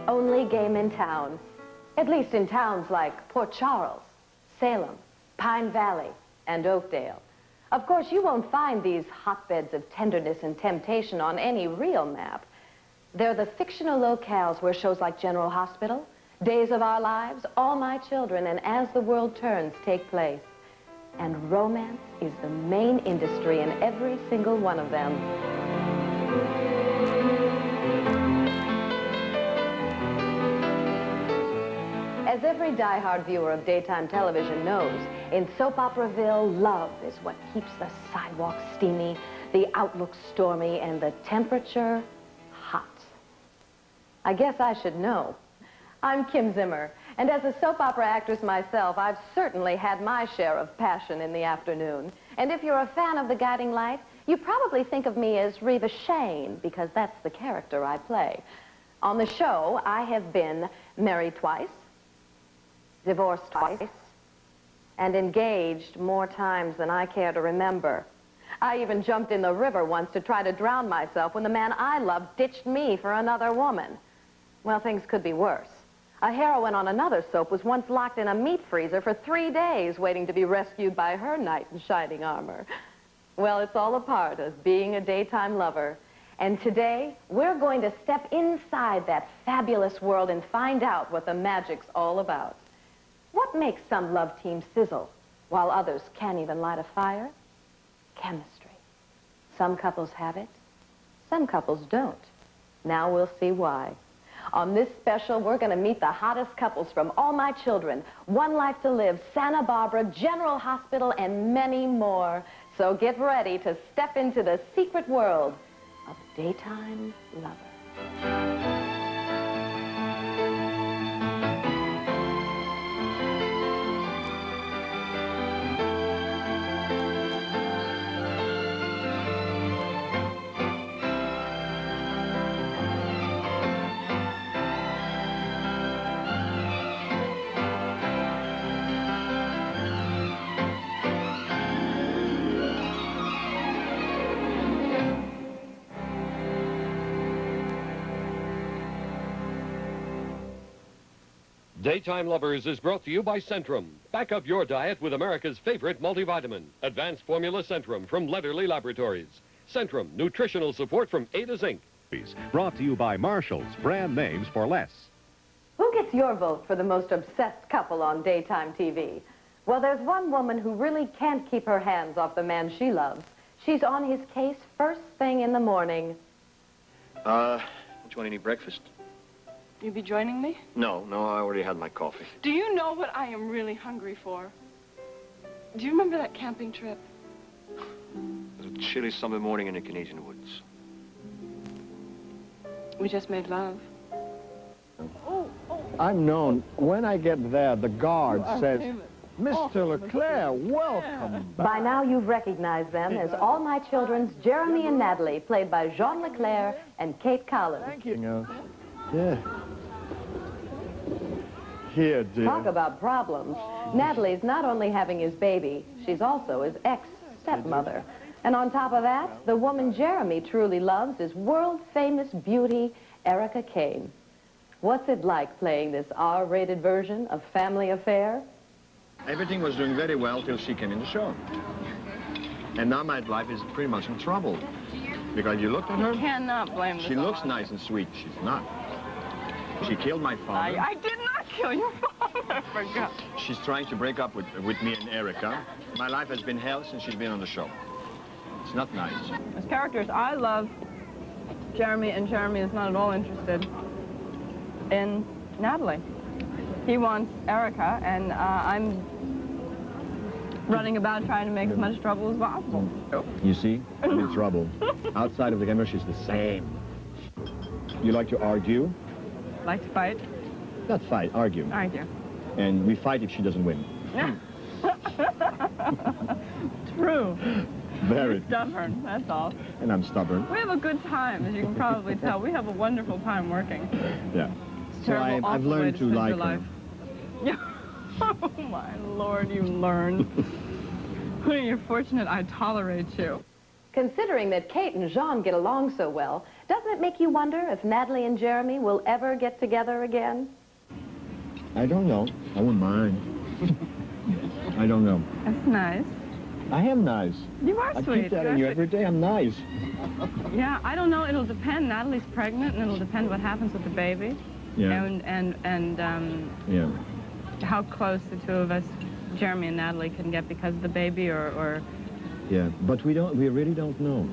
only game in town. At least in towns like Port Charles, Salem, Pine Valley, and Oakdale. Of course, you won't find these hotbeds of tenderness and temptation on any real map. They're the fictional locales where shows like General Hospital, Days of Our Lives, All My Children, and As the World Turns take place. And romance is the main industry in every single one of them. As every die-hard viewer of daytime television knows, in Soap Operaville, love is what keeps the sidewalk steamy, the outlook stormy, and the temperature hot. I guess I should know. I'm Kim Zimmer, and as a soap opera actress myself, I've certainly had my share of passion in the afternoon. And if you're a fan of The Guiding Light, you probably think of me as Reva Shane, because that's the character I play. On the show, I have been married twice, divorced twice, and engaged more times than I care to remember. I even jumped in the river once to try to drown myself when the man I loved ditched me for another woman. Well, things could be worse. A heroine on another soap was once locked in a meat freezer for 3 days waiting to be rescued by her knight in shining armor. Well, it's all a part of being a daytime lover. And today, we're going to step inside that fabulous world and find out what the magic's all about. What makes some love teams sizzle while others can't even light a fire? Chemistry. Some couples have it, some couples don't. Now we'll see why. On this special, we're going to meet the hottest couples from All My Children, One Life to Live, Santa Barbara, General Hospital, and many more. So get ready to step into the secret world of daytime lover. Daytime Lovers is brought to you by Centrum. Back up your diet with America's favorite multivitamin. Advanced Formula Centrum from Letterly Laboratories. Centrum, nutritional support from 80's Inc. Brought to you by Marshall's, brand names for less. Who gets your vote for the most obsessed couple on daytime TV? Well, there's one woman who really can't keep her hands off the man she loves. She's on his case first thing in the morning. Don't you want any breakfast? You be joining me? No, I already had my coffee. Do you know what I am really hungry for? Do you remember that camping trip? It was a chilly summer morning in the Canadian woods. We just made love. I'm known. When I get there, the guard says, Mr. LeClaire, welcome back. By now, you've recognized them as All My Children's Jeremy and Natalie, played by Jean LeClaire and Kate Collins. Thank you. Yeah. Here, dear. Talk about problems. Natalie's not only having his baby, she's also his ex-stepmother. And on top of that, the woman Jeremy truly loves is world-famous beauty Erica Kane. What's it like playing this R-rated version of Family Affair? Everything was doing very well till she came in the show. And now my life is pretty much in trouble. Because you looked at her, You cannot blame she looks nice and sweet. She's not. She killed my father. I did not kill your father, for God. She's trying to break up with me and Erica. My life has been hell since she's been on the show. It's not nice. As characters, I love Jeremy, and Jeremy is not at all interested in Natalie. He wants Erica, and I'm running about trying to make as much trouble as possible. You see, I'm in trouble. Outside of the camera, she's the same. You like to argue? Like to fight? Not fight, argue. Argue. And we fight if she doesn't win. True. Very. You're stubborn, that's all. And I'm stubborn. We have a good time, as you can probably tell. We have a wonderful time working. Yeah. It's So terrible, I've awful way learned to spend like your her. life. Oh, my Lord, you learned. You're fortunate I tolerate you. Considering that Kate and Jean get along so well, doesn't it make you wonder if Natalie and Jeremy will ever get together again? I don't know. I wouldn't mind. I don't know. That's nice. I am nice. You are I sweet. keep telling you every day I'm nice. Yeah, I don't know. It'll depend. Natalie's pregnant, and it'll depend what happens with the baby. Yeah. And how close the two of us, Jeremy and Natalie, can get because of the baby, or Yeah, but we really don't know.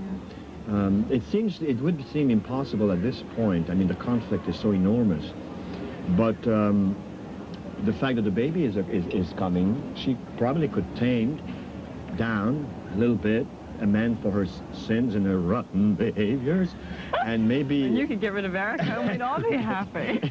It would seem impossible at this point. I mean, the conflict is so enormous. But the fact that the baby is coming, she probably could tame down a little bit a man for her sins and her rotten behaviors, and maybe... And you could get rid of Erica and we'd all be happy.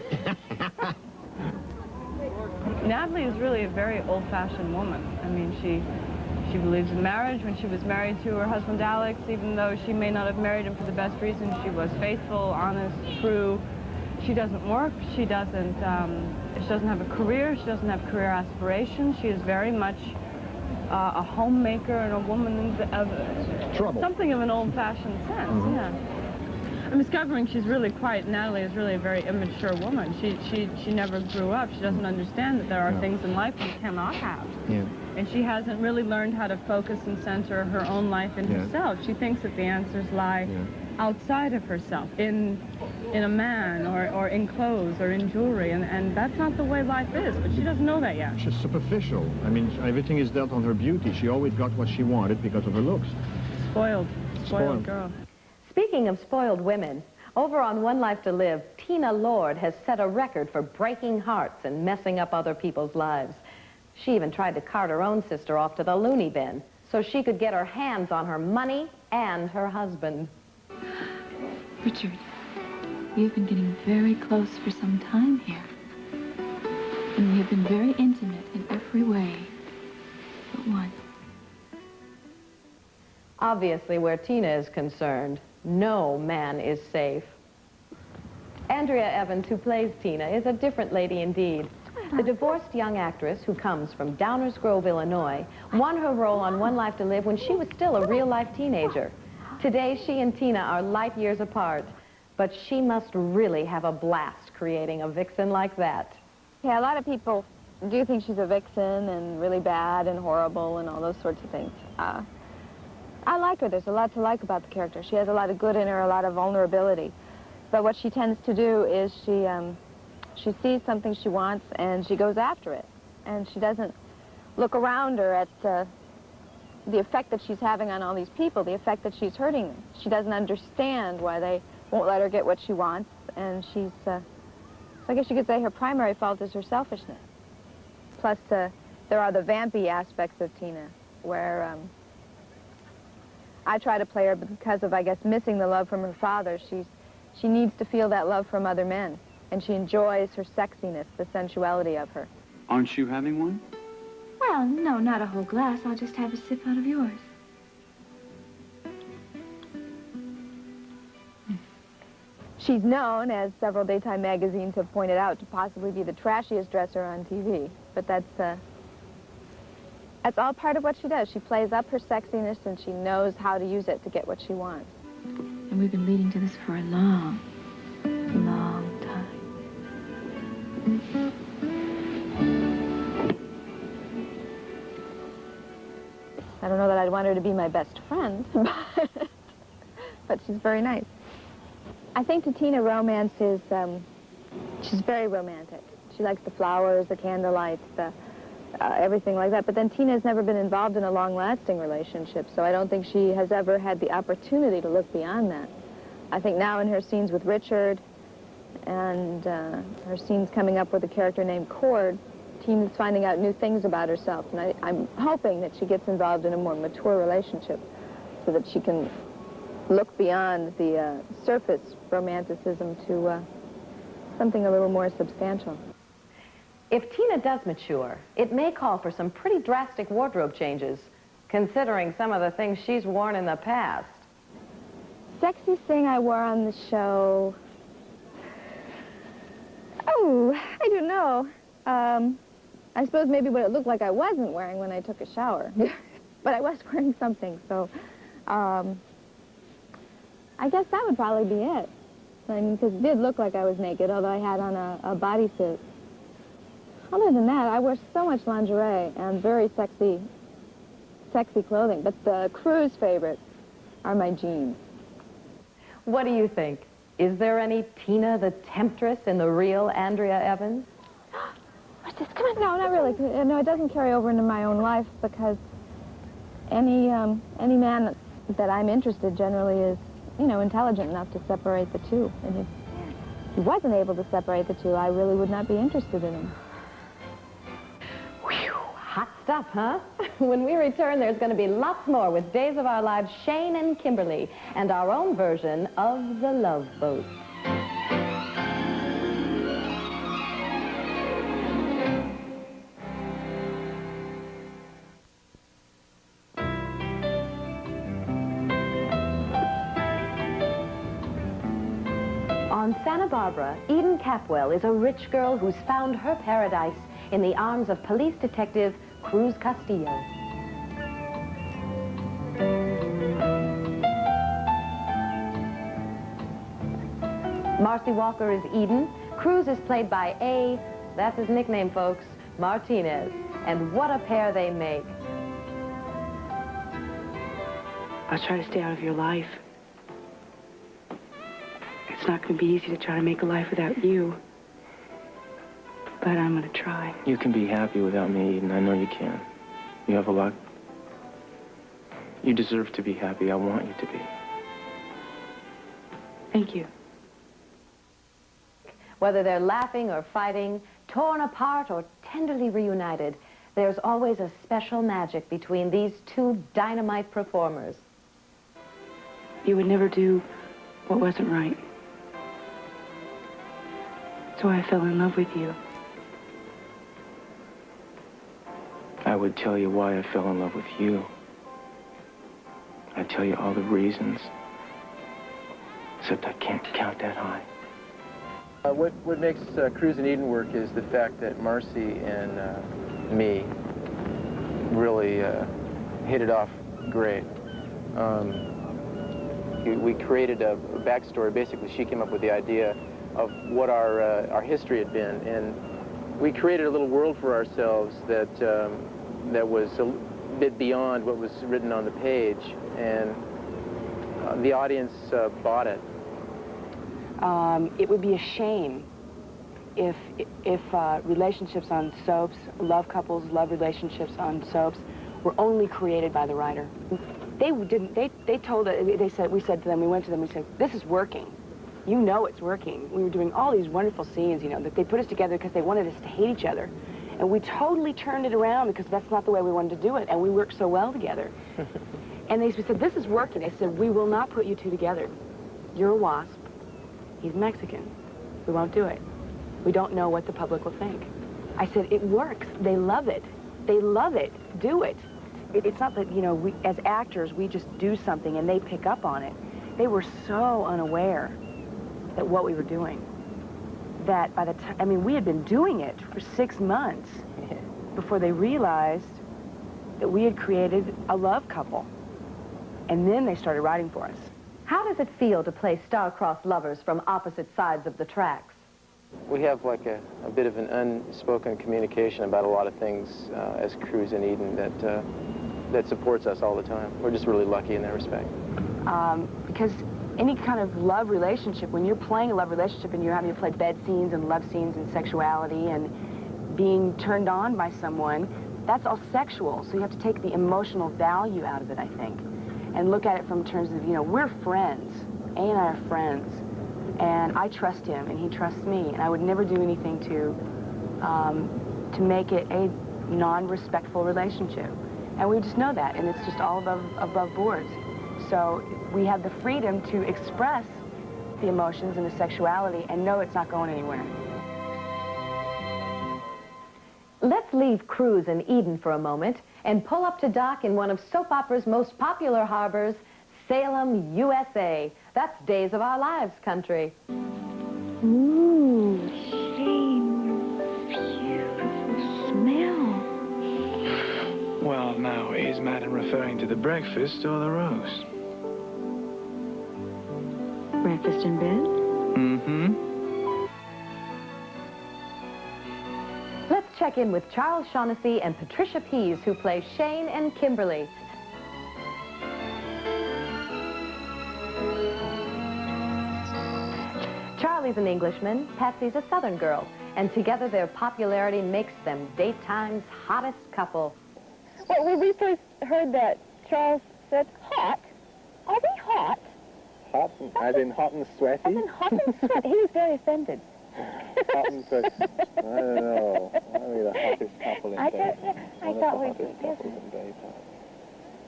Natalie is really a very old-fashioned woman. I mean, she believes in marriage. When she was married to her husband Alex, even though she may not have married him for the best reasons, she was faithful, honest, true. She doesn't work. She doesn't have a career. She doesn't have career aspirations. She is very much a homemaker and a woman of something of an old-fashioned sense. Mm-hmm. Yeah. I'm discovering she's really Natalie is really a very immature woman. She never grew up. She doesn't understand that there are things in life you cannot have. Yeah. And she hasn't really learned how to focus and center her own life in herself. She thinks that the answers lie outside of herself, in a man, or in clothes, or in jewelry, and that's not the way life is, but she doesn't know that yet. She's superficial. I mean, everything is dealt on her beauty. She always got what she wanted because of her looks. Spoiled girl. Speaking of spoiled women, over on One Life to Live, Tina Lord has set a record for breaking hearts and messing up other people's lives. She even tried to cart her own sister off to the loony bin so she could get her hands on her money and her husband. Richard, you've been getting very close for some time here. And we have been very intimate in every way but one. Obviously, where Tina is concerned, no man is safe. Andrea Evans, who plays Tina, is a different lady indeed. The divorced young actress who comes from Downers Grove, Illinois, won her role on One Life to Live when she was still a real-life teenager. Today, she and Tina are light years apart, but she must really have a blast creating a vixen like that. Yeah, a lot of people do think she's a vixen and really bad and horrible and all those sorts of things. I like her. There's a lot to like about the character. She has a lot of good in her, a lot of vulnerability. But what she tends to do is she sees something she wants and she goes after it. And she doesn't look around her at the effect that she's having on all these people, the effect that she's hurting them. She doesn't understand why they won't let her get what she wants, and she's, so I guess you could say her primary fault is her selfishness. Plus, there are the vampy aspects of Tina, where I try to play her because of, I guess, missing the love from her father. She needs to feel that love from other men, and she enjoys her sexiness, the sensuality of her. Aren't you having one? Well, no, not a whole glass. I'll just have a sip out of yours. She's known, as several daytime magazines have pointed out, to possibly be the trashiest dresser on TV. But that's all part of what she does. She plays up her sexiness, and she knows how to use it to get what she wants. And we've been leading to this for a long, long time. I don't know that I'd want her to be my best friend, but she's very nice. I think to Tina, romance is, she's very romantic. She likes the flowers, the candlelight, everything like that. But then Tina's never been involved in a long-lasting relationship, so I don't think she has ever had the opportunity to look beyond that. I think now in her scenes with Richard and her scenes coming up with a character named Cord, Tina's finding out new things about herself, and I'm hoping that she gets involved in a more mature relationship so that she can look beyond the surface romanticism to something a little more substantial. If Tina does mature, it may call for some pretty drastic wardrobe changes, considering some of the things she's worn in the past. Sexiest thing I wore on the show... Oh, I don't know. I suppose maybe what it looked like I wasn't wearing when I took a shower. But I was wearing something, so... I guess that would probably be it. I mean, because it did look like I was naked, although I had on a bodysuit. Other than that, I wear so much lingerie and very sexy clothing. But the crew's favorites are my jeans. What do you think? Is there any Tina the Temptress in the real Andrea Evans? What's this? Come on. No, not really. No, it doesn't carry over into my own life because any man that I'm interested generally is, you know, intelligent enough to separate the two. And if he wasn't able to separate the two, I really would not be interested in him. Whew, hot stuff, huh? When we return, there's going to be lots more with Days of Our Lives, Shane and Kimberly, and our own version of The Love Boat. On Santa Barbara, Eden Capwell is a rich girl who's found her paradise in the arms of police detective Cruz Castillo. Marcy Walker is Eden. Cruz is played by that's his nickname, folks, Martinez. And what a pair they make. I'll try to stay out of your life. It's not going to be easy to try to make a life without you. But I'm going to try. You can be happy without me, Eden. I know you can. You have a lot. You deserve to be happy. I want you to be. Thank you. Whether they're laughing or fighting, torn apart or tenderly reunited, there's always a special magic between these two dynamite performers. You would never do what wasn't right. So I fell in love with you. I would tell you why I fell in love with you. I'd tell you all the reasons. Except I can't count that high. What makes Cruz and Eden work is the fact that Marcy and me really hit it off great. We created a backstory. Basically, she came up with the idea of what our history had been, and we created a little world for ourselves that that was a bit beyond what was written on the page, and the audience bought it. It would be a shame if relationships on soaps, love couples, love relationships on soaps, were only created by the writer. They didn't. They told us. They said. We said to them. We went to them. We said, "This is working. You know it's working." We were doing all these wonderful scenes. You know that they put us together because they wanted us to hate each other, and we totally turned it around because that's not the way we wanted to do it, and we worked so well together. And they said, "This is working." They said, "We will not put you two together. You're a WASP. He's Mexican. We won't do it. We don't know what the public will think." I said, "It works. They love it. They love it. Do it." It's not that, you know, we, as actors, we just do something and they pick up on it. They were so unaware that what we were doing, that by the time, I mean, we had been doing it for 6 months before they realized that we had created a love couple. And then they started writing for us. How does it feel to play star-crossed lovers from opposite sides of the tracks? We have like a bit of an unspoken communication about a lot of things as Cruz and Eden that supports us all the time. We're just really lucky in that respect. Because any kind of love relationship, when you're playing a love relationship and you're having to play bed scenes and love scenes and sexuality and being turned on by someone, that's all sexual. So you have to take the emotional value out of it, I think, and look at it from terms of, you know, we're friends. A and I are friends. And I trust him, and he trusts me, and I would never do anything to make it a non-respectful relationship. And we just know that, and it's just all above boards. So we have the freedom to express the emotions and the sexuality and know it's not going anywhere. Let's leave Cruz and Eden for a moment and pull up to dock in one of soap opera's most popular harbors, Salem, USA. That's Days of Our Lives country. Ooh, Shane, beautiful smell. Well, now, is Madam referring to the breakfast or the roast? breakfast in bed? Mm-hmm. Let's check in with Charles Shaughnessy and Patricia Pease, who play Shane and Kimberly. Charlie's an Englishman, Patsy's a Southern girl, and together their popularity makes them daytime's hottest couple. Well, when we first heard that, Charles said, hot? Are we hot? Hot, as in hot and sweaty? As in hot and sweaty. He was very offended. Hot and sweaty. I don't know. Are we the hottest couple in daytime? I thought we Hottest couples in daytime.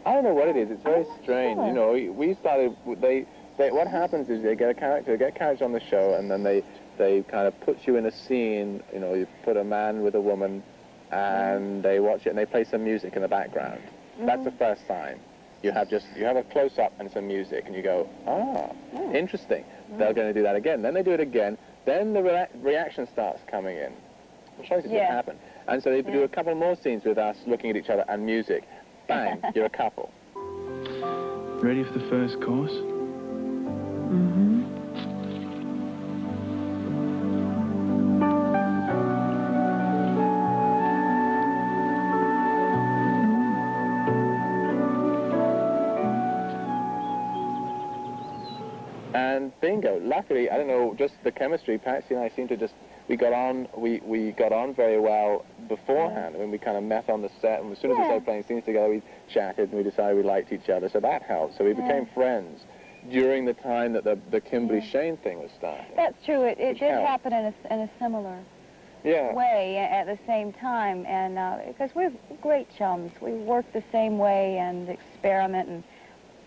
I don't know what it is. It's very strange. You know, we started. What happens is they get a character on the show, and then they kind of put you in a scene. You know, you put a man with a woman, and they watch it, and they play some music in the background. That's the first sign. You have a close-up and some music, and you go, interesting. They're going to do that again. Then they do it again. Then the reaction starts coming in. It shows you what happened. And so they do a couple more scenes with us looking at each other and music. Bang, you're a couple. Ready for the first course? Mm-hmm. And bingo. Luckily, I don't know, just the chemistry. Patsy and I seem to we got on very well beforehand. I mean, we kind of met on the set, and as soon as we started playing scenes together, we chatted and we decided we liked each other. So that helped. So we became friends during the time that the Kimberly Shane thing was starting. That's true. It did happen in a similar way at the same time, and because we're great chums, we work the same way and experiment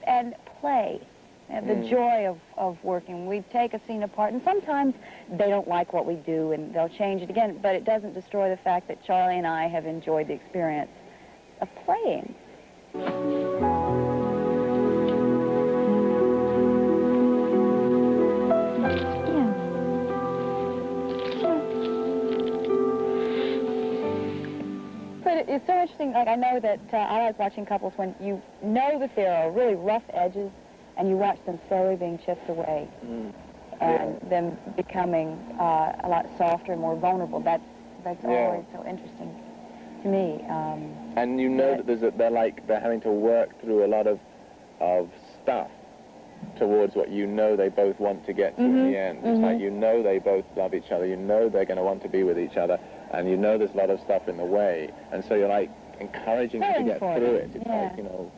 and play. The joy of working. We take a scene apart, and sometimes they don't like what we do, and they'll change it again, but it doesn't destroy the fact that Charlie and I have enjoyed the experience of playing. But it's so interesting, like I know that I like watching couples when you know that there are really rough edges, and you watch them slowly being chipped away and them becoming a lot softer and more vulnerable. That's always so interesting to me. And you know that they're having to work through a lot of stuff towards what you know they both want to get to in the end. It's like you know they both love each other, you know they're going to want to be with each other, and you know there's a lot of stuff in the way, and so you're like encouraging them to get through it. It's like, you know,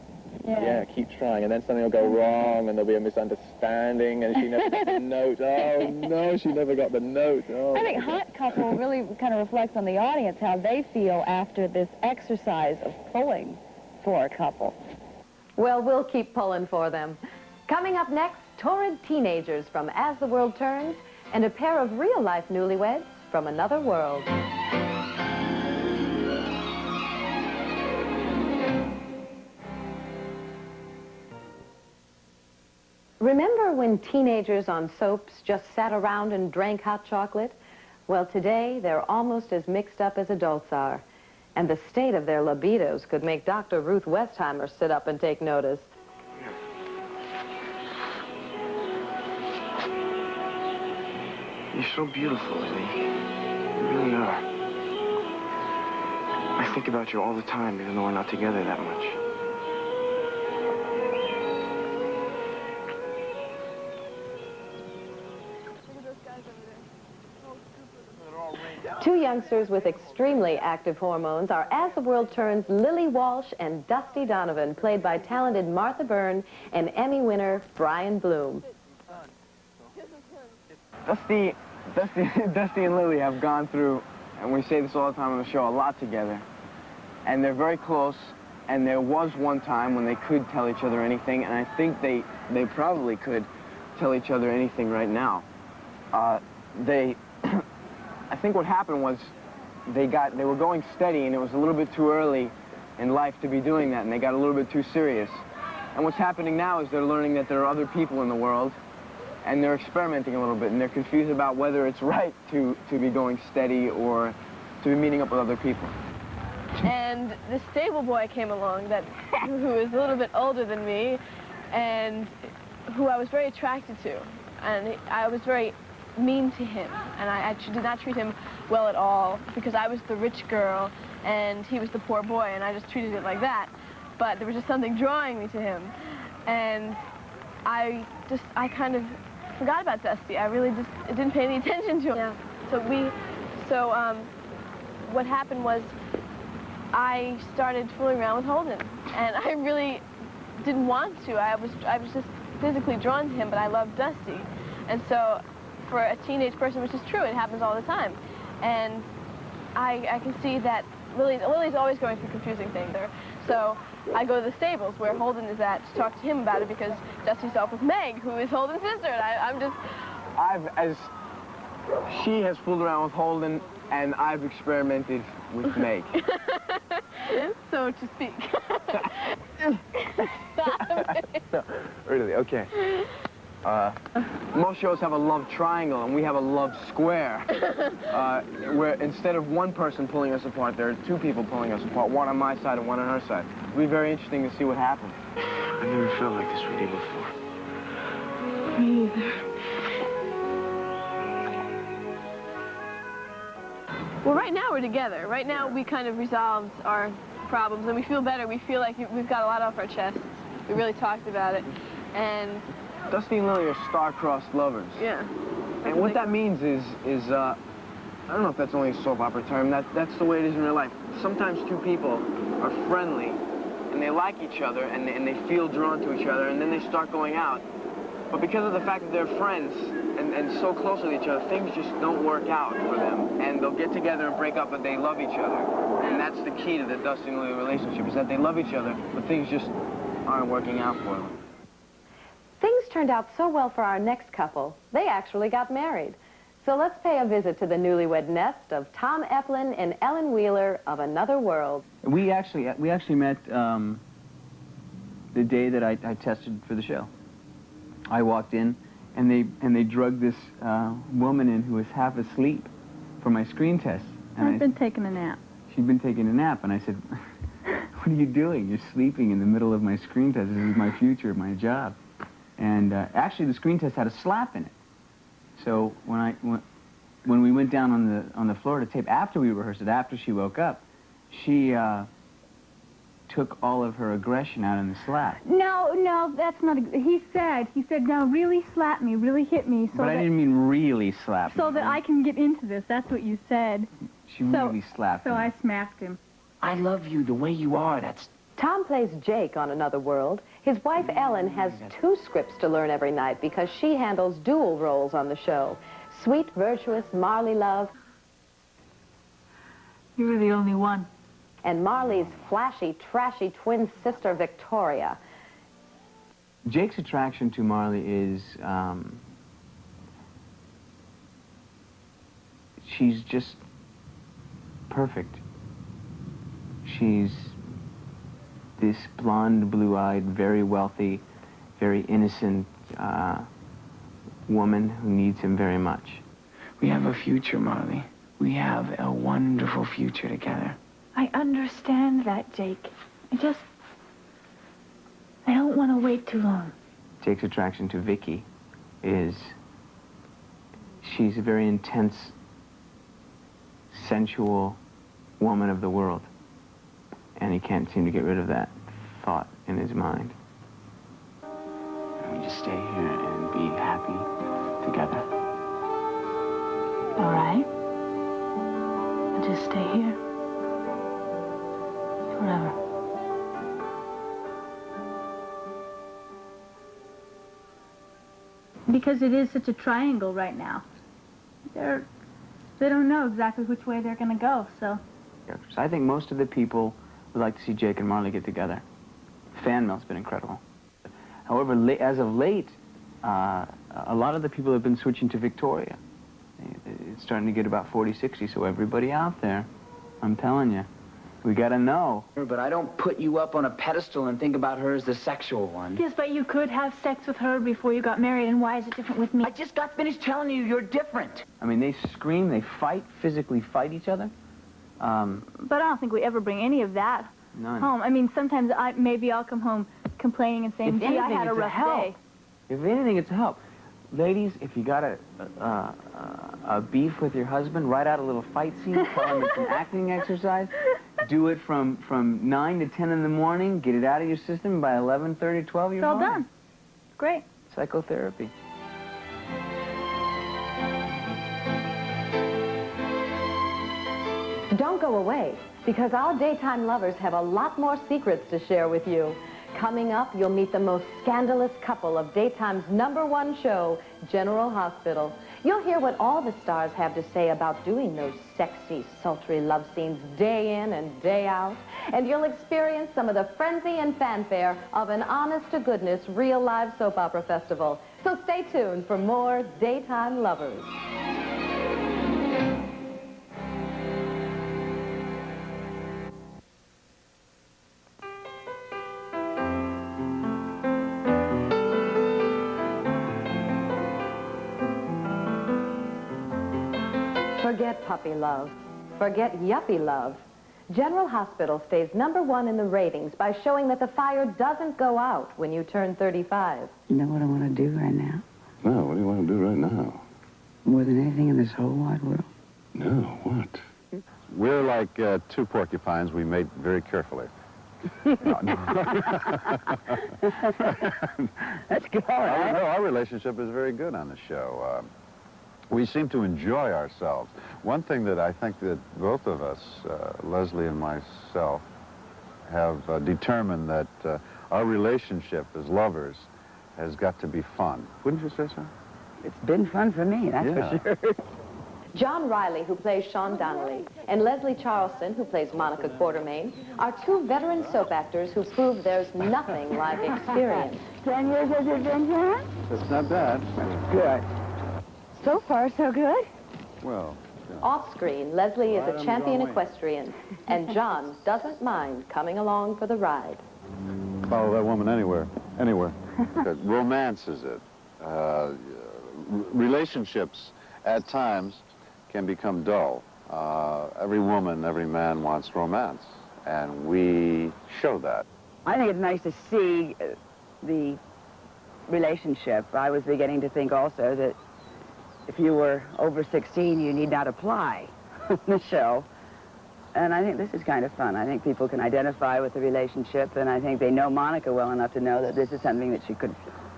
keep trying, and then something will go wrong, and there'll be a misunderstanding, and she never got the note. Oh, no, she never got the note. Oh. I think Hot Couple really kind of reflects on the audience, how they feel after this exercise of pulling for a couple. Well, we'll keep pulling for them. Coming up next, torrid teenagers from As the World Turns, and a pair of real-life newlyweds from another world. Remember when teenagers on soaps just sat around and drank hot chocolate? Well, today, they're almost as mixed up as adults are. And the state of their libidos could make Dr. Ruth Westheimer sit up and take notice. You're so beautiful, Lily. You really are. I think about you all the time, even though we're not together that much. Two youngsters with extremely active hormones are As the World Turns Lily Walsh and Dusty Donovan, played by talented Martha Byrne and Emmy winner Brian Bloom. Dusty and Lily have gone through, and we say this all the time on the show, a lot together. And they're very close, and there was one time when they could tell each other anything, and I think they probably could tell each other anything right now. I think what happened was they were going steady, and it was a little bit too early in life to be doing that, and they got a little bit too serious. And what's happening now is they're learning that there are other people in the world, and they're experimenting a little bit, and they're confused about whether it's right to be going steady or to be meeting up with other people. And this stable boy came along who was a little bit older than me and who I was very attracted to. and I was very mean to him, and I actually did not treat him well at all, because I was the rich girl and he was the poor boy, and I just treated it like that. But there was just something drawing me to him, and I kind of forgot about Dusty. I really just didn't pay any attention to him. Yeah. So what happened was I started fooling around with Holden, and I really didn't want to. I was just physically drawn to him, but I loved Dusty. And so for a teenage person, which is true, it happens all the time. And I can see that Lily's always going through confusing things there. So I go to the stables where Holden is at to talk to him about it, because Dusty's off with Meg, who is Holden's sister, and she has fooled around with Holden, and I've experimented with Meg. So to speak. No, really, okay. Most shows have a love triangle, and we have a love square, where instead of one person pulling us apart, there are two people pulling us apart, one on my side and one on her side. It'll be very interesting to see what happens. I've never felt like this with you before. Me either. Well, right now we're together. Right now we kind of resolved our problems, and we feel better. We feel like we've got a lot off our chests. We really talked about it, and Dusty and Lily are star-crossed lovers. yeah. And what that means is I don't know if that's only a soap opera term. That's the way it is in real life. Sometimes two people are friendly, and they like each other, and they feel drawn to each other, and then they start going out. But because of the fact that they're friends and so close with each other, things just don't work out for them. And they'll get together and break up, but they love each other. And that's the key to the Dusty and Lily relationship, is that they love each other, but things just aren't working out for them. Things turned out so well for our next couple, they actually got married. So let's pay a visit to the newlywed nest of Tom Eplin and Ellen Wheeler of Another World. We actually met the day that I tested for the show. I walked in, and they drugged this woman in who was half asleep for my screen test. And I've been taking a nap. She'd been taking a nap, and I said, "What are you doing? You're sleeping in the middle of my screen test. This is my future, my job." And actually, the screen test had a slap in it. So when we went down on the floor to tape, after we rehearsed it, after she woke up, she took all of her aggression out in the slap. No, that's not. He said, "Now really slap me, really hit me." So but I didn't mean really slap so me. that I can get into this. That's what you said. She really slapped me. So I smacked him. I love you the way you are. That's... Tom plays Jake on Another World. His wife, Ellen, has 2 scripts to learn every night because she handles dual roles on the show. Sweet, virtuous Marley Love. You were the only one. And Marley's flashy, trashy twin sister, Victoria. Jake's attraction to Marley is, she's just perfect. She's this blonde, blue-eyed, very wealthy, very innocent woman who needs him very much. We have a future, Marley. We have a wonderful future together. I understand that, Jake. I don't want to wait too long. Jake's attraction to Vicky is she's a very intense, sensual woman of the world. And he can't seem to get rid of that thought in his mind. And we just stay here and be happy together. All right. I'll just stay here. Forever. Because it is such a triangle right now. They don't know exactly which way they're going to go, so... So I think most of the people would like to see Jake and Marley get together. Fan mail's been incredible. However, as of late, a lot of the people have been switching to Victoria. It's starting to get about 40, 60, so everybody out there, I'm telling you, we gotta know. But I don't put you up on a pedestal and think about her as the sexual one. Yes, but you could have sex with her before you got married, and why is it different with me? I just got finished telling you you're different. I mean, they scream, they fight, physically fight each other. But I don't think we ever bring any of that home. I mean, sometimes maybe I'll come home complaining and saying, gee, I had a rough day. If anything, it's a help. Ladies, if you got a beef with your husband, write out a little fight scene, tell him it's an acting exercise, do it from 9 to 10 in the morning, get it out of your system, by 11:30, 12, you're It's all home. done. Great. Psychotherapy. Don't go away, because our daytime lovers have a lot more secrets to share with you. Coming up, you'll meet the most scandalous couple of daytime's #1 show, General Hospital. You'll hear what all the stars have to say about doing those sexy, sultry love scenes day in and day out. And you'll experience some of the frenzy and fanfare of an honest-to-goodness real live soap opera festival. So stay tuned for more Daytime Lovers. Forget puppy love. Forget yuppie love. General Hospital stays #1 in the ratings by showing that the fire doesn't go out when you turn 35. You know what I want to do right now? No, what do you want to do right now? More than anything in this whole wide world. No, what? We're like two porcupines we mate very carefully. No, no. That's good, all right. No, our relationship is very good on the show. We seem to enjoy ourselves. One thing that I think that both of us, Leslie and myself, have determined that our relationship as lovers has got to be fun. Wouldn't you say so? It's been fun for me, that's for sure. John Riley, who plays Sean Donnelly, and Leslie Charleston, who plays Monica Quartermain, are two veteran soap actors who prove there's nothing like experience. 10 years has it been, John? That's not bad. Good. So far, so good. Well, Off-screen, Leslie is Right a on champion the going. equestrian, and John doesn't mind coming along for the ride. follow that woman anywhere, anywhere. Romance is it. Relationships, at times, can become dull. Every woman, every man wants romance, and we show that. I think it's nice to see the relationship. I was beginning to think also that if you were over 16, you need not apply on the show. And I think this is kind of fun. I think people can identify with the relationship, and I think they know Monica well enough to know that this is something that she could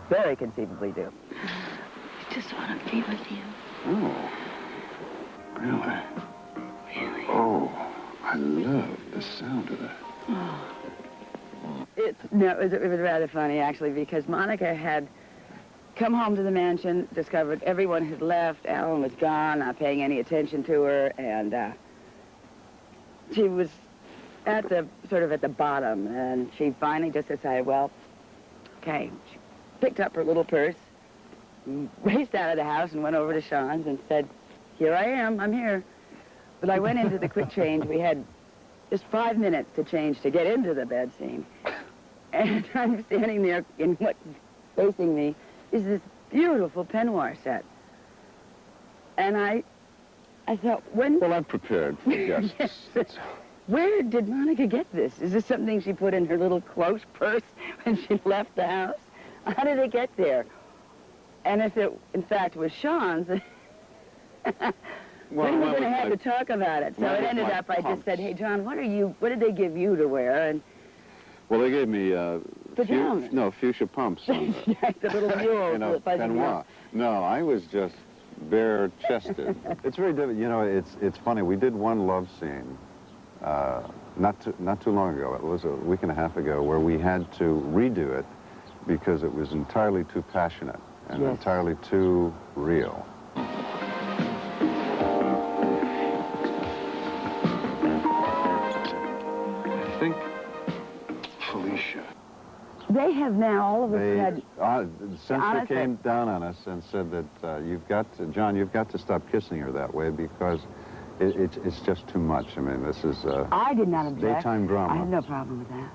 very conceivably do. I just want to be with you. Oh, really? Really? Oh, I love the sound of that. It was rather funny, actually, because Monica had come home to the mansion, discovered everyone had left, Alan was gone, not paying any attention to her, and she was at the bottom, and she finally just decided, well, okay. She picked up her little purse, raced out of the house and went over to Sean's and said, here I am, I'm here. But I went into the quick change. We had just 5 minutes to change to get into the bed scene. And I'm standing there, in what's facing me is this beautiful peignoir set. And I thought, when... Well, I'm prepared for guests. Yes. Where did Monica get this? Is this something she put in her little close purse when she left the house? How did it get there? And if it, in fact, was Sean's, then we're going to have to talk about it. So it ended up, I just said, hey, John, what did they give you to wear? And well, they gave me pajamas. Fuchsia pumps. On the little mules. You know, peignoir. No, I was just bare-chested. It's very different. You know, it's funny. We did one love scene not too long ago. It was a week and a half ago, where we had to redo it because it was entirely too passionate and entirely too real. I think Felicia. They have now all of a sudden... The censor came down on us and said that John, you've got to stop kissing her that way because it's just too much. I mean, this is I did not object. Daytime drama. I have no problem with that.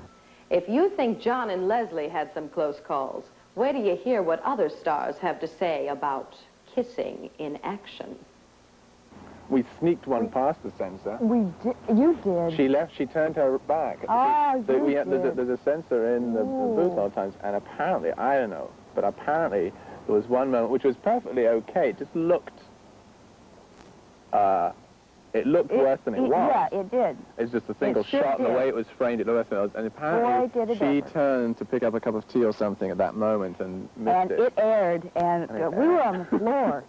If you think John and Leslie had some close calls, wait till you hear what other stars have to say about kissing in action. We sneaked one past the censor. We did. You did. She left. She turned her back. Oh, There's a censor in the booth all the times, and apparently, I don't know, but apparently there was one moment which was perfectly okay. It just looked, worse than it was. Yeah, it did. It's just a single sure shot, and the did. way it was framed, it looked worse than it was. And apparently, she turned to pick up a cup of tea or something at that moment and missed it. And it aired, and we were on the floor.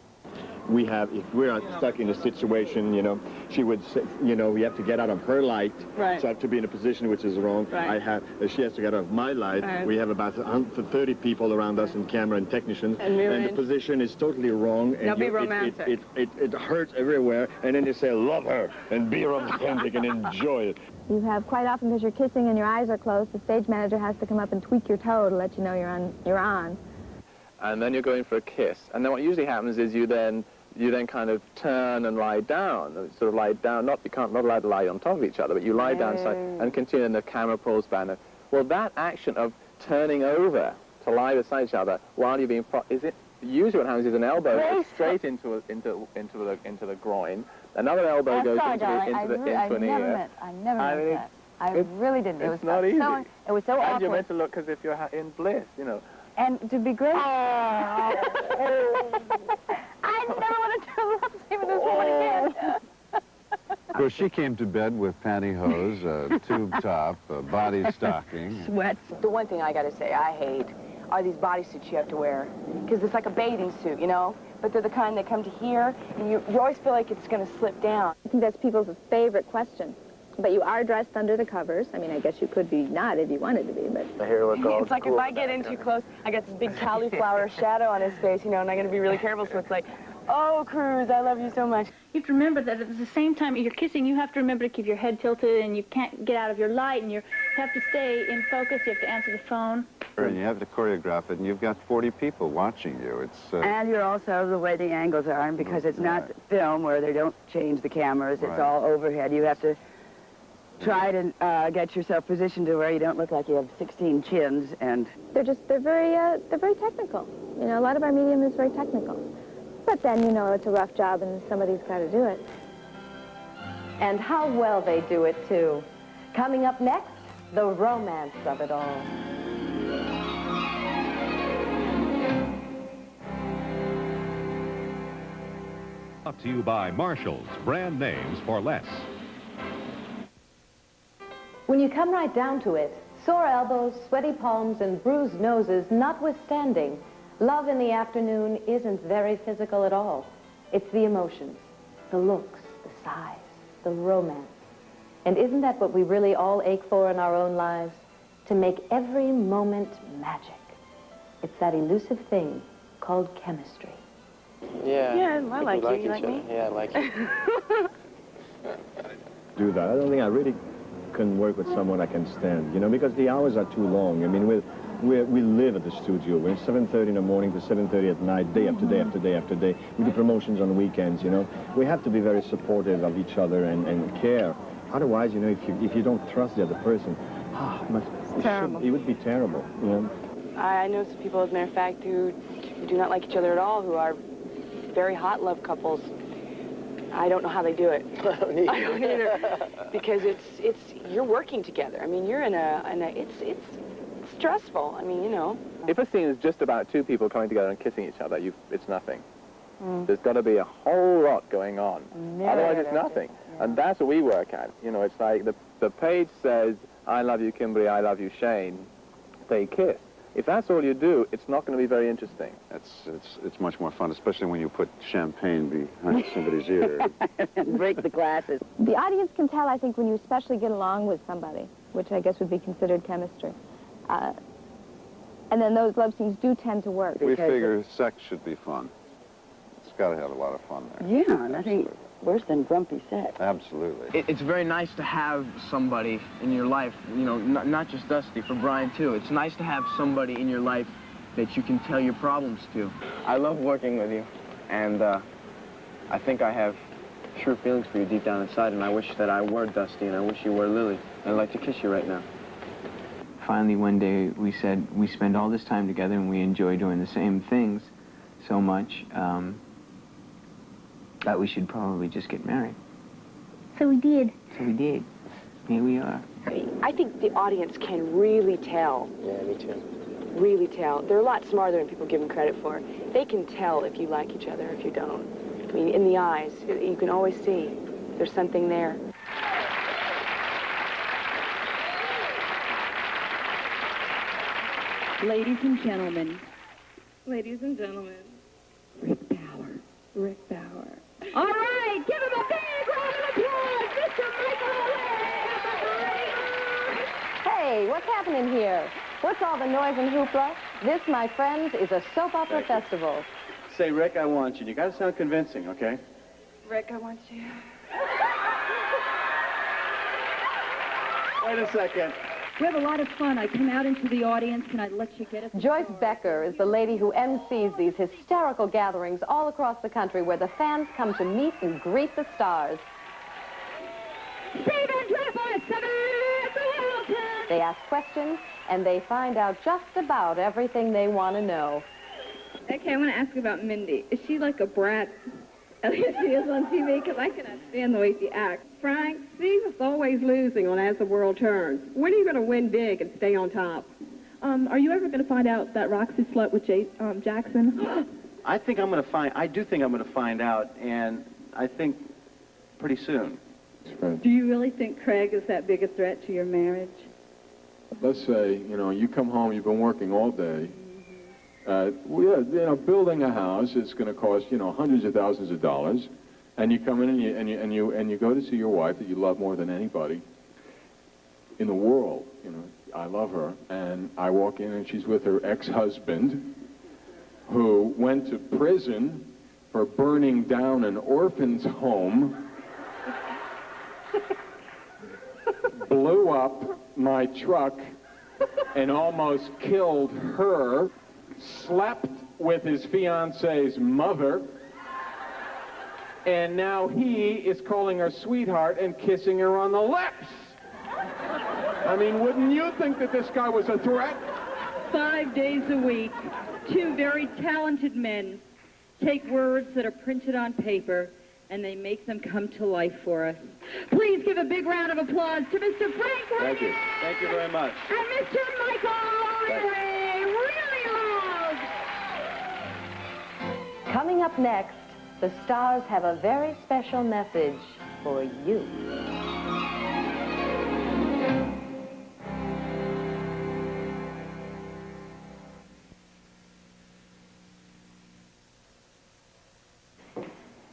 We have, if we're stuck in a situation, you know, she would say, you know, we have to get out of her light. Right. So I have to be in a position which is wrong. Right. She has to get out of my light. Right. We have about 130 people around us in camera and technicians. And the position is totally wrong. Now be romantic. It hurts everywhere. And then you say, love her, and be romantic and enjoy it. You have quite often, because you're kissing and your eyes are closed, the stage manager has to come up and tweak your toe to let you know you're on. And then you're going for a kiss. And then what usually happens is you then kind of turn and lie down, sort of lie down. You're not allowed to lie on top of each other, but you lie down and continue, and the camera pulls back. Well, that action of turning over to lie beside each other while you're being, usually what happens is an elbow goes straight into the groin, another elbow goes into an ear. I never meant that. I really didn't. It's not easy. It was so awkward. And you're meant to look as if you're in bliss, you know. And to be great. I never want to do love scene with this woman again. Of course, she came to bed with pantyhose, a tube top, a body stocking. Sweats. The one thing I got to say I hate are these bodysuits you have to wear. Because it's like a bathing suit, you know? But they're the kind that come to here, and you always feel like it's going to slip down. I think that's people's favorite question. But you are dressed under the covers. I mean, I guess you could be not if you wanted to be, but... It's like if I get in too close, I got this big cauliflower shadow on his face, you know, and I got to be really careful, so it's like, oh, Cruz, I love you so much. You have to remember that at the same time you're kissing, you have to remember to keep your head tilted, and you can't get out of your light, and you have to stay in focus. You have to answer the phone. And you have to choreograph it, and you've got 40 people watching you. It's And you're also the way the angles are, because it's not film where they don't change the cameras. It's all overhead. You have to try to get yourself positioned to where you don't look like you have 16 chins, and they're very technical. You know, a lot of our medium is very technical. But then, you know, it's a rough job, and somebody's got to do it. And how well they do it, too. Coming up next, the romance of it all. Brought to you by Marshall's, brand names for less. When you come right down to it, sore elbows, sweaty palms, and bruised noses notwithstanding, love in the afternoon isn't very physical at all. It's the emotions, the looks, the sighs, the romance. And isn't that what we really all ache for in our own lives? To make every moment magic. It's that elusive thing called chemistry. Yeah. Yeah, I like you. You like me? Yeah, I like you. Do that. I don't think I really can work with someone I can stand, you know, because the hours are too long. I mean, we live at the studio. We're 7:30 in the morning to 7:30 at night, day after day after day after day. We do promotions on weekends, you know. We have to be very supportive of each other and care. Otherwise, you know, if you don't trust the other person, it would be terrible, you know. I know some people, as a matter of fact, who do not like each other at all, who are very hot love couples. I don't know how they do it. I don't either. Because you're working together. I mean, you're it's stressful. I mean, you know. If a scene is just about two people coming together and kissing each other, it's nothing. There's got to be a whole lot going on. Otherwise, it's nothing. Yeah. And that's what we work at. You know, it's like the page says, I love you, Kimberly, I love you, Shane. They kiss. If that's all you do, it's not going to be very interesting. It's much more fun, especially when you put champagne behind somebody's ear. and break the glasses. The audience can tell, I think, when you especially get along with somebody, which I guess would be considered chemistry. And then those love scenes do tend to work. We figure sex should be fun. It's got to have a lot of fun there. Yeah, nothing worse than grumpy sex. Absolutely. It's very nice to have somebody in your life, you know, not just Dusty, for Brian too. It's nice to have somebody in your life that you can tell your problems to. I love working with you, and I think I have true feelings for you deep down inside, and I wish that I were Dusty, and I wish you were Lily. I'd like to kiss you right now. Finally, one day, we said we spend all this time together and we enjoy doing the same things so much that we should probably just get married. So we did. So we did. Here we are. I think the audience can really tell. Yeah, me too. really tell. They're a lot smarter than people give them credit for. They can tell if you like each other or if you don't. I mean, in the eyes, you can always see there's something there. Ladies and gentlemen. Ladies and gentlemen. Rick Bauer. Rick Bauer. All right, give him a big round of applause, Mr. Michael Lane. Hey, what's happening here? What's all the noise and hoopla? This, my friends, is a soap opera festival. Say, Rick, I want you. You got to sound convincing, okay? Rick, I want you. Wait a second. We have a lot of fun. I come out into the audience and I let you get us. Joyce Becker is the lady who MCs these hysterical gatherings all across the country where the fans come to meet and greet the stars. They ask questions, and they find out just about everything they want to know. Okay, I want to ask about Mindy. Is she like a brat? As she is on TV, because I cannot stand the way she acts. Frank, Steve is always losing on As the World Turns. When are you going to win big and stay on top? Are you ever going to find out that Roxy slept with Jackson? I do think I'm going to find out, and I think pretty soon. Do you really think Craig is that big a threat to your marriage? Let's say, you come home, you've been working all day. Building a house is going to cost, hundreds of thousands of dollars. And you come in and you go to see your wife that you love more than anybody in the world. I love her. And I walk in and she's with her ex-husband who went to prison for burning down an orphan's home, blew up my truck and almost killed her, slept with his fiance's mother, and now he is calling her sweetheart and kissing her on the lips. I mean, wouldn't you think that this guy was a threat? 5 days a week, two very talented men take words that are printed on paper and they make them come to life for us. Please give a big round of applause to Mr. Frank Ray. Thank you. Thank you very much. And Mr. Michael Ray. Really loud. Coming up next, the stars have a very special message for you.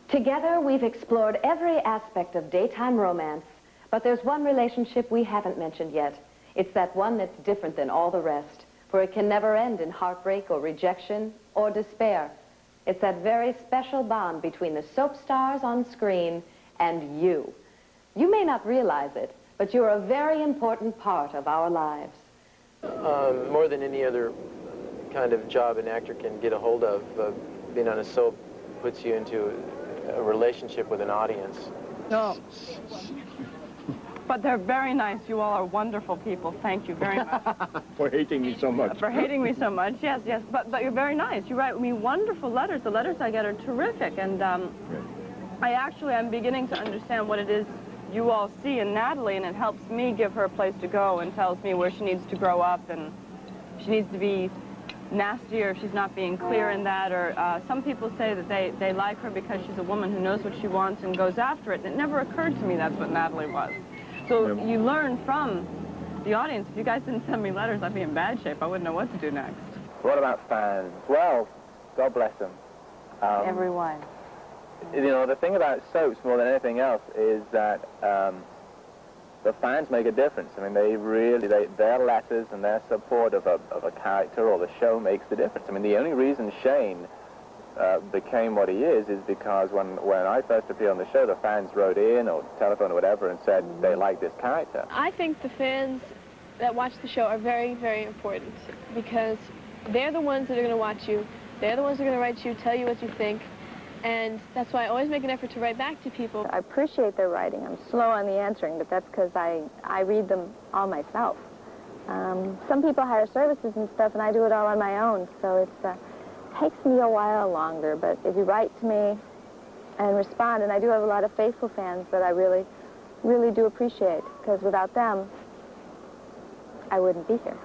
Together, we've explored every aspect of daytime romance, but there's one relationship we haven't mentioned yet. It's that one that's different than all the rest, for it can never end in heartbreak or rejection or despair. It's that very special bond between the soap stars on screen and you. You may not realize it, but you're a very important part of our lives. More than any other kind of job an actor can get a hold of, being on a soap puts you into a relationship with an audience. No. But they're very nice. You all are wonderful people. Thank you very much. For hating me so much. For hating me so much, yes, yes. But you're very nice. You write me wonderful letters. The letters I get are terrific. And I'm beginning to understand what it is you all see in Natalie, and it helps me give her a place to go and tells me where she needs to grow up and she needs to be nastier if she's not being clear in that, or some people say that they like her because she's a woman who knows what she wants and goes after it. And it never occurred to me that's what Natalie was. So you learn from the audience. If you guys didn't send me letters, I'd be in bad shape. I wouldn't know what to do next. What about fans? Well, God bless them. Everyone. The thing about soaps more than anything else is that the fans make a difference. I mean, their letters and their support of a character or the show makes the difference. I mean, the only reason Shane became what he is because when I first appeared on the show, the fans wrote in or telephoned or whatever and said they like this character. I think the fans that watch the show are very, very important because they're the ones that are going to watch you. They're the ones that are going to write you, tell you what you think. And that's why I always make an effort to write back to people. I appreciate their writing. I'm slow on the answering, but that's because I read them all myself. Some people hire services and stuff, and I do it all on my own, so it takes me a while longer. But if you write to me and respond, and I do have a lot of faithful fans that I really, really do appreciate, because without them, I wouldn't be here.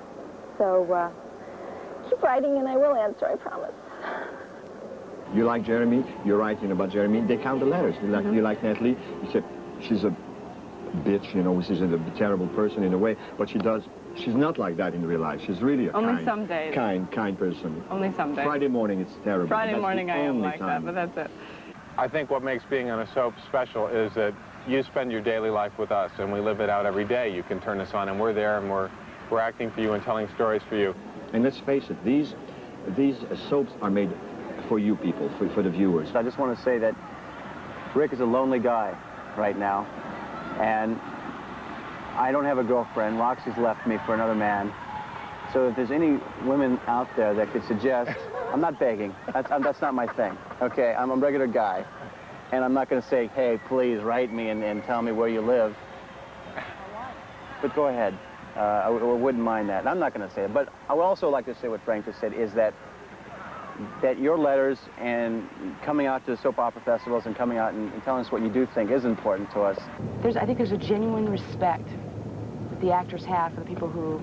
So Keep writing and I will answer, I promise. You like Jeremy, you're writing about Jeremy, they count the letters. You like Natalie, you said she's a bitch, you know, she's a terrible person in a way, but she's not like that in real life. She's really a some days. kind person. Only some days. Friday morning, it's terrible. Friday morning I am like that, but that's it. I think what makes being on a soap special is that you spend your daily life with us, and we live it out every day. You can turn us on, and we're there, and we're acting for you and telling stories for you. And let's face it, these soaps are made for you people, for the viewers. I just want to say that Rick is a lonely guy right now, and I don't have a girlfriend. Roxy's left me for another man. So if there's any women out there that could suggest, I'm not begging, that's not my thing, okay? I'm a regular guy, and I'm not going to say, hey, please write me and tell me where you live. But go ahead. I wouldn't mind that. And I'm not going to say it, but I would also like to say what Frank just said, is that your letters and coming out to soap opera festivals and coming out and telling us what you do think is important to us. I think there's a genuine respect that the actors have for the people who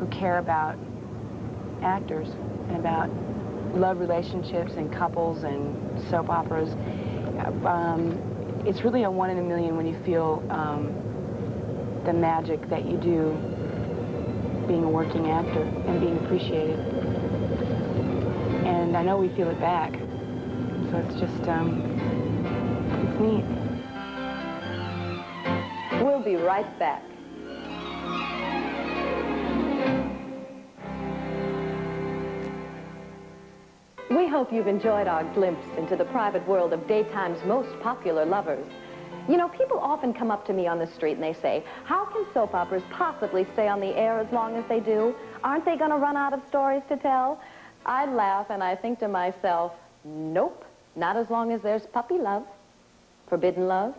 care about actors and about love relationships and couples and soap operas. It's really a 1 in a million when you feel the magic that you do being a working actor and being appreciated. And I know we feel it back. So it's just, it's neat. We'll be right back. We hope you've enjoyed our glimpse into the private world of daytime's most popular lovers. You know, people often come up to me on the street and they say, how can soap operas possibly stay on the air as long as they do? Aren't they going to run out of stories to tell? I laugh and I think to myself, nope, not as long as there's puppy love, forbidden love,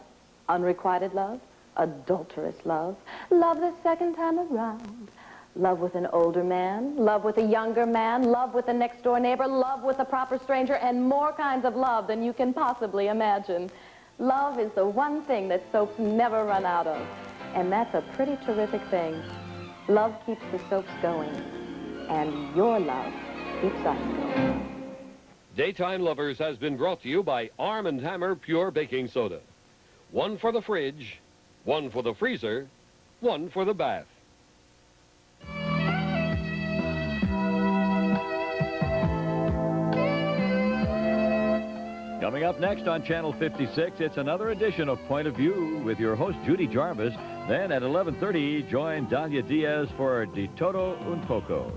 unrequited love, adulterous love, love the second time around, love with an older man, love with a younger man, love with a next-door neighbor, love with a proper stranger, and more kinds of love than you can possibly imagine. Love is the one thing that soaps never run out of, and that's a pretty terrific thing. Love keeps the soaps going, and your love keeps us going. Daytime Lovers has been brought to you by Arm & Hammer Pure Baking Soda. One for the fridge, one for the freezer, one for the bath. Coming up next on Channel 56, it's another edition of Point of View with your host, Judy Jarvis. Then at 11:30, join Dalia Diaz for De Todo Un Poco.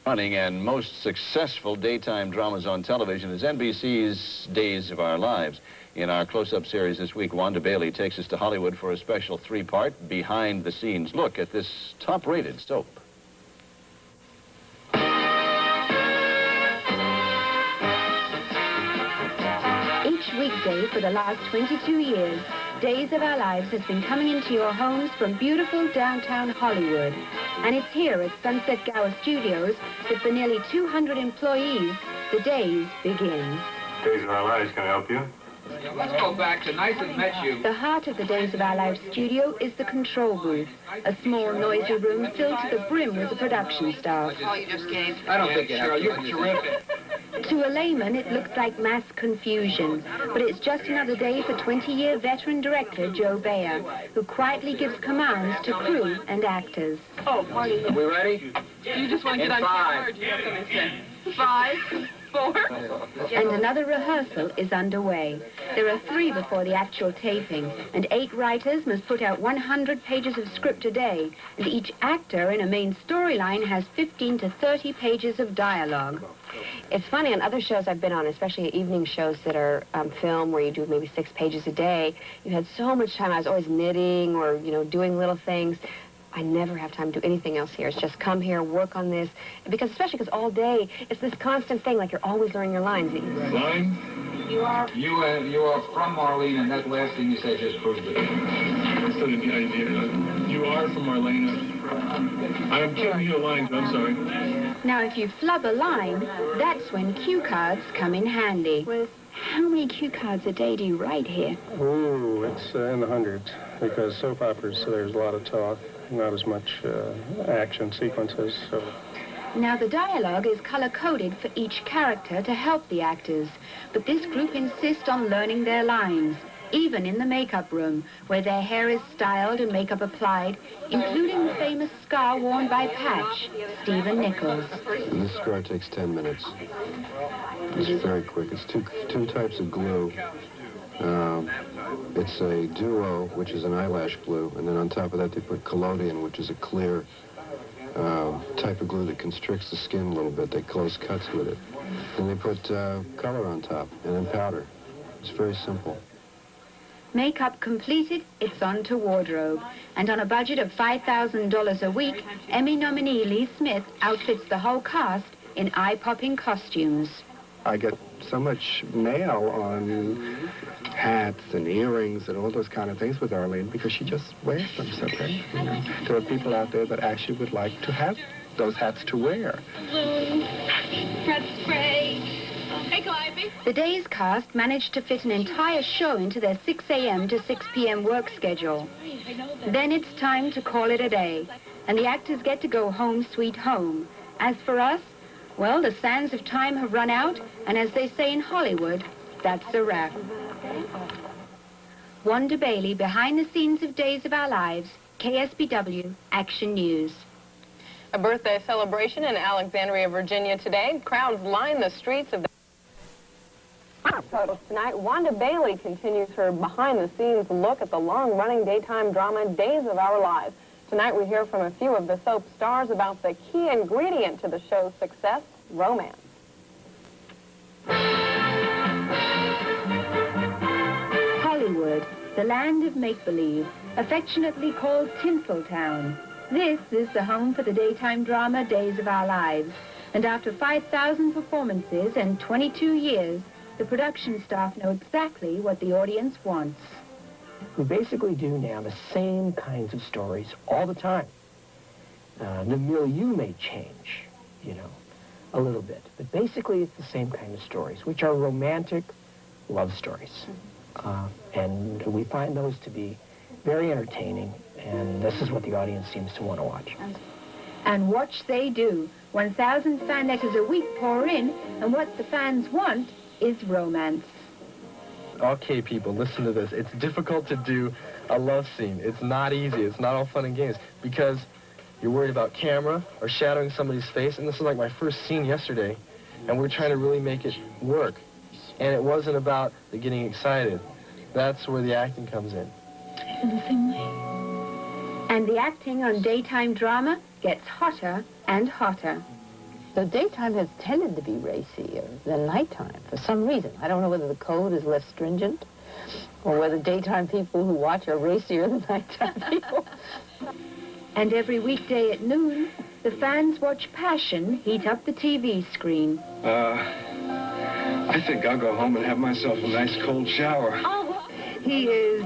Running and most successful daytime dramas on television is NBC's Days of Our Lives. In our close-up series this week, Wanda Bailey takes us to Hollywood for a special 3-part behind-the-scenes look at this top-rated soap. Each weekday for the last 22 years, Days of Our Lives has been coming into your homes from beautiful downtown Hollywood. And it's here at Sunset Gower Studios that for nearly 200 employees, the days begin. Days of Our Lives, can I help you? Let's go back to Nice and Met You. The heart of the Days of Our Lives studio is the control booth, a small, noisy room filled to the brim with the production staff. Oh, you just kidding? I don't think you have. You're terrific. To a layman, it looks like mass confusion, but it's just another day for 20-year veteran director Joe Bayer, who quietly gives commands to crew and actors. Oh, Marty. Are we ready? You just want to get on camera, or do you have something to say? 5, 4. And another rehearsal is underway. There are 3 before the actual taping, and 8 writers must put out 100 pages of script a day, and each actor in a main storyline has 15 to 30 pages of dialogue. It's funny, on other shows I've been on, especially evening shows that are film where you do maybe 6 pages a day, you had so much time. I was always knitting or, you know, doing little things. I never have time to do anything else here. It's just come here, work on this, because especially because all day, it's this constant thing, like you're always learning your lines. Lines? You are from Marlene, and that last thing you said just proved it. That's not the idea. You are from Marlene. I'm giving you lines, I'm sorry. Now, if you flub a line, that's when cue cards come in handy. How many cue cards a day do you write here? Ooh, it's in the hundreds, because soap operas, there's a lot of talk, not as much action sequences, so... Now, the dialogue is color-coded for each character to help the actors, but this group insists on learning their lines, even in the makeup room, where their hair is styled and makeup applied, including the famous scar worn by Patch, Stephen Nichols. This scar takes 10 minutes. It's very quick. It's two types of glue. It's a duo, which is an eyelash glue, and then on top of that they put collodion, which is a clear type of glue that constricts the skin a little bit. They close cuts with it. And they put color on top, and then powder. It's very simple. Makeup completed, it's on to wardrobe. And on a budget of $5,000 a week, Emmy nominee Lee Smith outfits the whole cast in eye-popping costumes. I get so much mail on hats and earrings and all those kind of things with Arlene because she just wears them so great. You know? There are people out there that actually would like to have those hats to wear. Balloon, red spray. Hey, Calliope. The day's cast managed to fit an entire show into their 6 a.m. to 6 p.m. work schedule. Then it's time to call it a day, and the actors get to go home sweet home. As for us, well, the sands of time have run out, and as they say in Hollywood, that's a wrap. Wanda Bailey, behind the scenes of Days of Our Lives, KSBW Action News. A birthday celebration in Alexandria, Virginia today. Crowds line the streets of the... Tonight, Wanda Bailey continues her behind-the-scenes look at the long-running daytime drama Days of Our Lives. Tonight, we hear from a few of the soap stars about the key ingredient to the show's success, romance. Hollywood, the land of make-believe, affectionately called Tinseltown. This is the home for the daytime drama Days of Our Lives. And after 5,000 performances and 22 years, the production staff know exactly what the audience wants. We basically do now the same kinds of stories all the time. The milieu may change, you know, a little bit, but basically it's the same kind of stories, which are romantic love stories. And we find those to be very entertaining, and this is what the audience seems to want to watch. And watch they do. 1,000 fan letters a week pour in, and what the fans want is romance. Okay, people, listen to this. It's difficult to do a love scene. It's not easy. It's not all fun and games because you're worried about camera or shadowing somebody's face, and this is like my first scene yesterday, and we're trying to really make it work. And it wasn't about the getting excited. That's where the acting comes in. I feel the same way. And the acting on daytime drama gets hotter and hotter. So daytime has tended to be racier than nighttime for some reason. I don't know whether the code is less stringent or whether daytime people who watch are racier than nighttime people. And every weekday at noon, the fans watch passion heat up the TV screen. I think I'll go home and have myself a nice cold shower. Oh, he is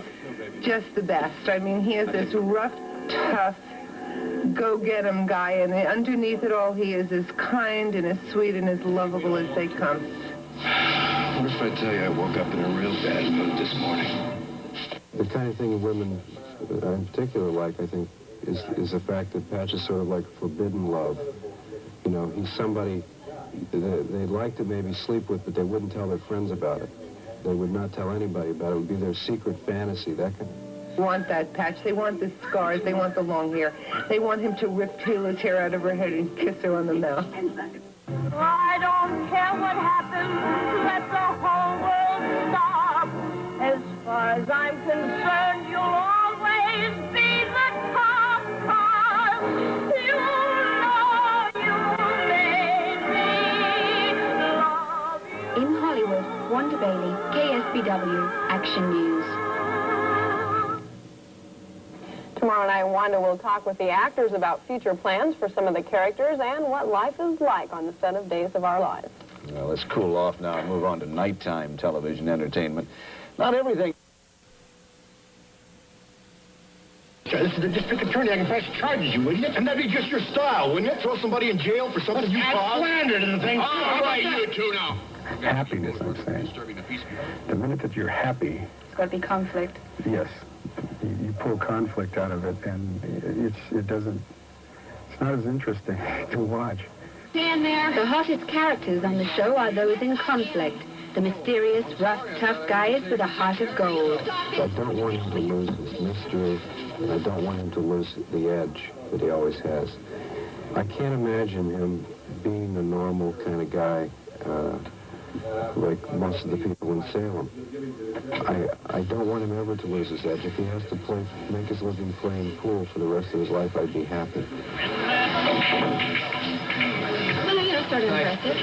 just the best. I mean, he is this rough, tough, go-get-em guy, and underneath it all, he is as kind and as sweet and as lovable as they come. What if I tell you I woke up in a real bad mood this morning? The kind of thing women in particular like, I think, is the fact that Patch is sort of like forbidden love. You know, he's somebody they'd like to maybe sleep with, but they wouldn't tell their friends about it. They would not tell anybody about it. It would be their secret fantasy, that kind They want that Patch. They want the scars. They want the long hair. They want him to rip Tayla's hair out of her head and kiss her on the mouth. I don't care what happens, let the whole world stop. As far as I'm concerned, you'll always be the top, 'cause you know you made me love you. In Hollywood, Wanda Bailey, KSBW, Action News. Tomorrow night, Wanda will talk with the actors about future plans for some of the characters and what life is like on the set of Days of Our Lives. Well, let's cool off now and move on to nighttime television entertainment. Not everything... This is the district attorney. I can press charges, you idiot. And that'd be just your style, wouldn't it? Throw somebody in jail for something you caused? Slander to the thing. All right, you two now. Happiness, I'm saying. The minute that you're happy, It's got to be conflict. yes, you pull conflict out of it, and it's not as interesting to watch. Stand there. The hottest characters on the show are those in conflict. The mysterious, rough, tough guys with a heart of gold. I don't want him to lose his mystery, and I don't want him to lose the edge that he always has. I can't imagine him being the normal kind of guy like most of the people in Salem. I don't want him ever to lose his edge. If he has to make his living playing pool for the rest of his life, I'd be happy. Well, you're sort of impressive.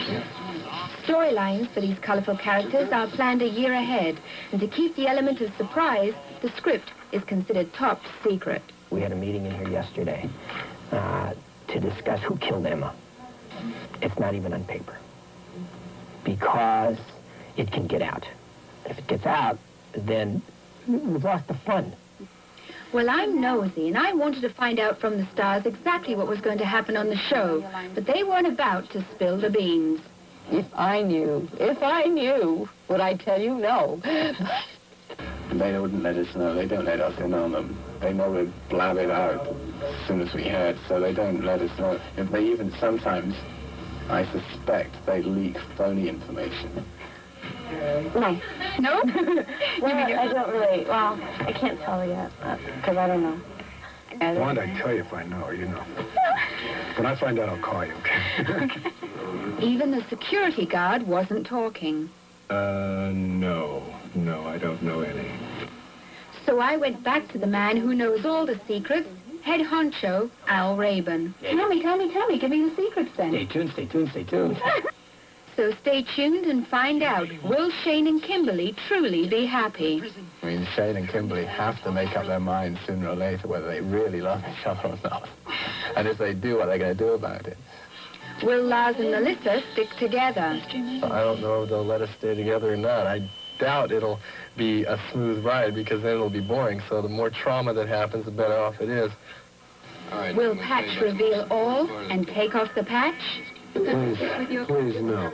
Storylines for these colorful characters are planned a year ahead, and to keep the element of surprise, the script is considered top secret. We had a meeting in here yesterday to discuss who killed Emma. It's not even on paper. Because it can get out. If it gets out, then we've lost the fun. Well, I'm nosy, and I wanted to find out from the stars exactly what was going to happen on the show, but they weren't about to spill the beans. If I knew, would I tell you no? They wouldn't let us know. They don't let us in on them. They know we'd blab it out as soon as we heard, so they don't let us know. If they even sometimes, I suspect, they leak phony information. No. No? Well, I don't really, well, I can't tell yet, because I don't know. Wanda, I tell you if I know, you know. When I find out, I'll call you, okay? Even the security guard wasn't talking. No, I don't know any. So I went back to the man who knows all the secrets, head honcho, Al Rabin. Tell me, give me the secrets then. Stay tuned. So stay tuned and find out, will Shane and Kimberly truly be happy? I mean, Shane and Kimberly have to make up their minds sooner or later whether they really love each other or not. And if they do, what are they going to do about it? Will Lars and Melissa stick together? I don't know if they'll let us stay together or not. I doubt it'll be a smooth ride because then it'll be boring. So the more trauma that happens, the better off it is. All right, Will Patch reveal all and take off the patch? Please, no.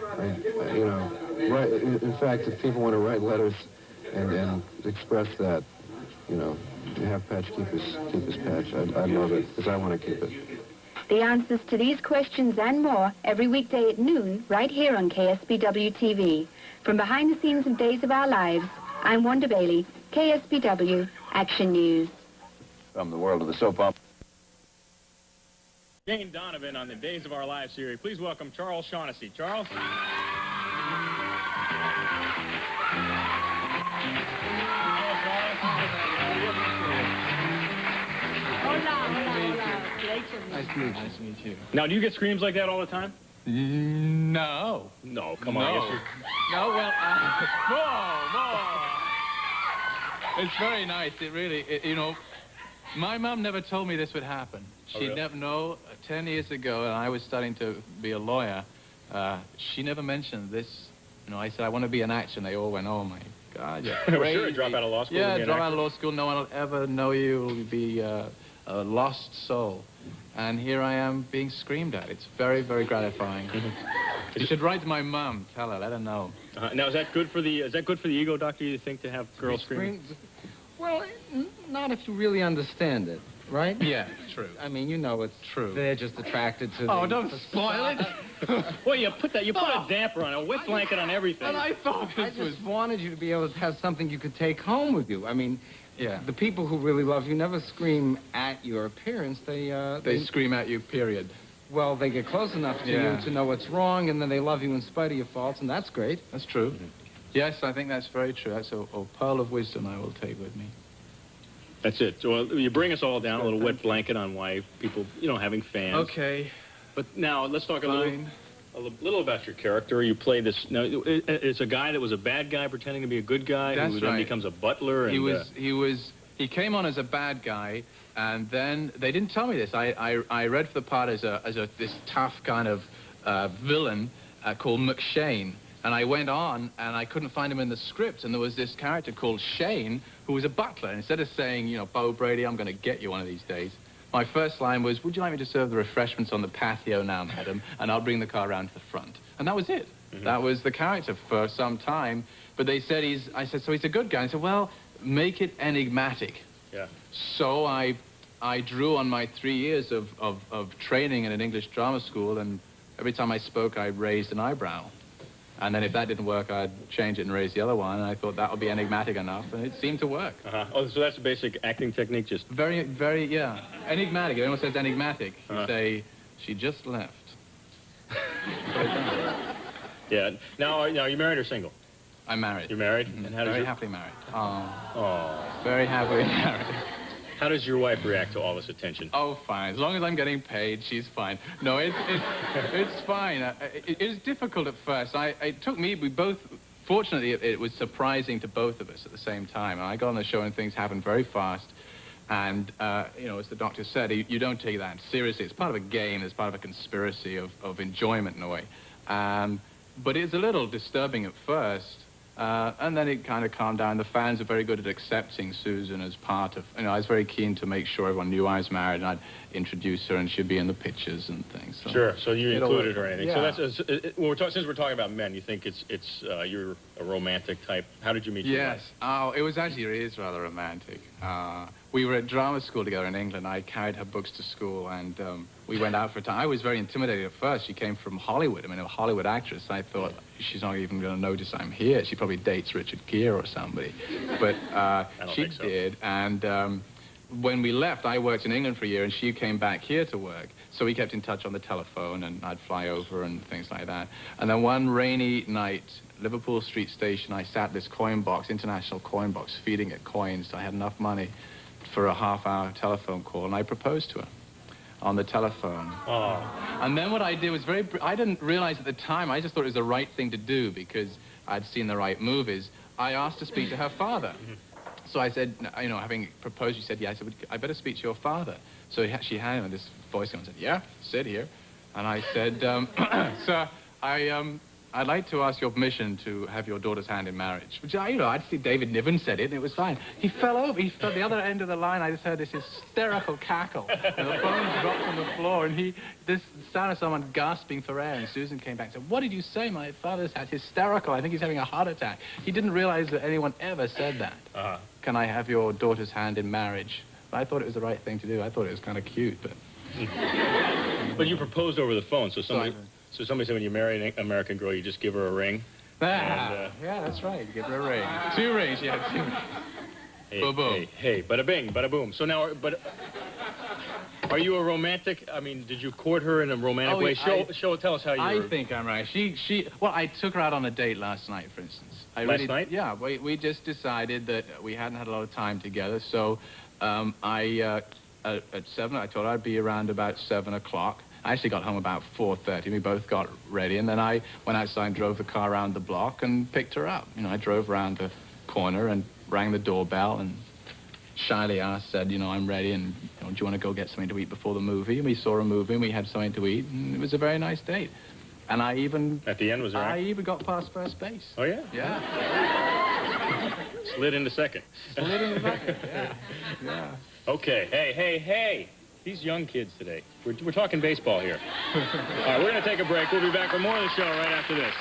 In fact, if people want to write letters and express that, have Patch keep his patch. I love it, because I want to keep it. The answers to these questions and more every weekday at noon, right here on KSBW TV. From behind the scenes of Days of Our Lives, I'm Wanda Bailey, KSBW Action News. From the world of the soap opera. Jane Donovan on the Days of Our Lives series. Please welcome Charles Shaughnessy. Charles? Nice to meet you. Now, do you get screams like that all the time? No. No, come on. No. No, well, more. It's very nice. It really, my mom never told me this would happen. She never, 10 years ago, and I was starting to be a lawyer, she never mentioned this. I said, I want to be an actor, and they all went, oh, my God, you're crazy. Sure, drop out of law school. Yeah, drop out of law school. No one will ever know you. You'll be a lost soul. And here I am being screamed at. It's very, very gratifying. You should write to my mom. Tell her. Let her know. Now, is that good for the ego, Doctor? You think, to have girls screaming? Well, not if you really understand it, right? Yeah, true. I mean, you know it's true. They're just attracted to. Oh, don't spoil it. Well, you put a damper on, a wet blanket on everything. And I thought I just wanted you to be able to have something you could take home with you. I mean, yeah. The people who really love you never scream at your appearance. They scream at you, period. Well, they get close enough to you to know what's wrong, and then they love you in spite of your faults, and that's great. That's true. Yes, I think that's very true. That's a pearl of wisdom I will take with me. That's it. So you bring us all down, a little wet blanket on why people, having fans. Okay. But now, let's talk a little about your character. You play this, now, it's a guy that was a bad guy pretending to be a good guy. That's who then becomes a butler. And, he came on as a bad guy, and then they didn't tell me this. I read for the part as this tough kind of villain called McShane. And I went on, and I couldn't find him in the script, and there was this character called Shane, who was a butler. And instead of saying, Bo Brady, I'm going to get you one of these days, my first line was, would you like me to serve the refreshments on the patio now, madam, and I'll bring the car around to the front. And that was it. That was the character for some time. But they said I said, so he's a good guy. I said, well, make it enigmatic. Yeah. So I drew on my 3 years of training in an English drama school, and every time I spoke, I raised an eyebrow. And then if that didn't work, I'd change it and raise the other one, and I thought that would be enigmatic enough, and it seemed to work. Oh, so that's a basic acting technique, just... Very, very, yeah. Enigmatic. If anyone says enigmatic, you say, she just left. Yeah. Now, are you married or single? I'm married. You're married? And how does Very happily married. Oh. Very happily married. How does your wife react to all this attention? Oh, fine. As long as I'm getting paid, she's fine. No, it's fine. It was difficult at first. It took me, fortunately, it was surprising to both of us at the same time. And I got on the show and things happened very fast. And, as the doctor said, you don't take that seriously. It's part of a game. It's part of a conspiracy of enjoyment in a way. But it's a little disturbing at first. And then it kind of calmed down. The fans are very good at accepting Susan as part of... I was very keen to make sure everyone knew I was married, and I'd introduce her, and she'd be in the pictures and things. So sure, so you included her or anything. Yeah. So that's... since we're talking about men, you think you're a romantic type. How did you meet your wife? Yes. Oh, it is rather romantic. We were at drama school together in England. I carried her books to school, and we went out for a time. I was very intimidated at first. She came from Hollywood. I mean, a Hollywood actress. I thought, she's not even going to notice I'm here. She probably dates Richard Gere or somebody. But she did, and when we left, I worked in England for a year, and she came back here to work. So we kept in touch on the telephone, and I'd fly over and things like that. And then one rainy night, Liverpool Street Station, I sat this coin box, international coin box, feeding it coins. So I had enough money for a half-hour telephone call, and I proposed to her on the telephone. Oh. And then what I did was I didn't realize at the time, I just thought it was the right thing to do because I'd seen the right movies. I asked to speak to her father. So I said, having proposed, she said, yeah. I said, I better speak to your father. So she had him, and this voice and said, yeah, sit here. And I said, sir, I'd like to ask your permission to have your daughter's hand in marriage. Which, I'd see David Niven said it, and it was fine. He fell over. He fell at the other end of the line. I just heard this hysterical cackle. And the phone dropped on the floor, and this sound of someone gasping for air, and Susan came back and said, what did you say? My father's hysterical. I think he's having a heart attack. He didn't realize that anyone ever said that. Can I have your daughter's hand in marriage? But I thought it was the right thing to do. I thought it was kind of cute, but... But you proposed over the phone, so somebody said when you marry an American girl, you just give her a ring. Yeah, that's right. You give her a ring. 2 rings. You have 2 rings. Hey, hey, bada bing, bada boom. So now, are you a romantic? I mean, did you court her in a romantic way? Tell us how you were. I think I'm right. Well, I took her out on a date last night, for instance. Last night? Yeah, we just decided that we hadn't had a lot of time together, so at 7, I told her I'd be around about 7 o'clock. I actually got home about 4:30. We both got ready, and then I went outside and drove the car around the block and picked her up. I drove around the corner and rang the doorbell and shyly said, I'm ready, and do you want to go get something to eat before the movie? And we saw a movie, and we had something to eat, and it was a very nice date. And I even... At the end, was there... I even got past first base. Oh, yeah? Yeah. Slid into second. Slid into second, yeah. Okay, hey. These young kids today. We're talking baseball here. All right, we're going to take a break. We'll be back with more of the show right after this.